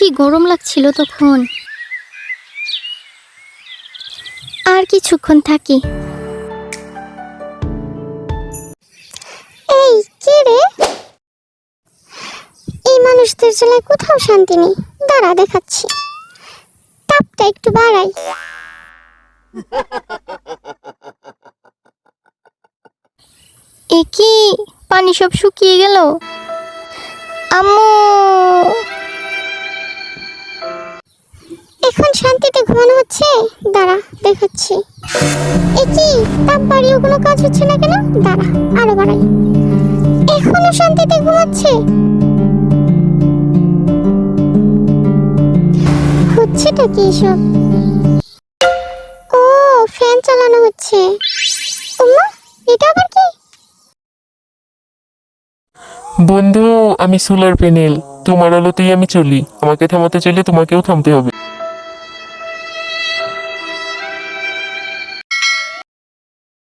কি গরম লাগছিল তখন। আর কিছুক্ষণ থাকি। এই কে রে? এই মানুষদের জ্বালায় কোথাও শান্তি নেই। দাঁড়া দেখাচ্ছি, তাপটা একটু বাড়াই। এ কি, পানি সব শুকিয়ে গেল। আম্মু, এখন শান্তিতে ঘুমানো হচ্ছে? দাঁড়া দেখাচ্ছি। এ কি, তাপ বাড়িয়েও কোনো কাজ হচ্ছে না কেন? দাঁড়া আরো বাড়াই। এখনো শান্তিতে ঘুমাচ্ছে? হচ্ছেটা কি এসব? ও, ফ্যান চালানো হচ্ছে। ওমা, এটা আবার কি? বন্ধু, আমি সোলার প্যানেল, তোমার আলোতেই আমি চলি। আমাকে থামাতে চাইলে তোমাকেও থামতে হবে।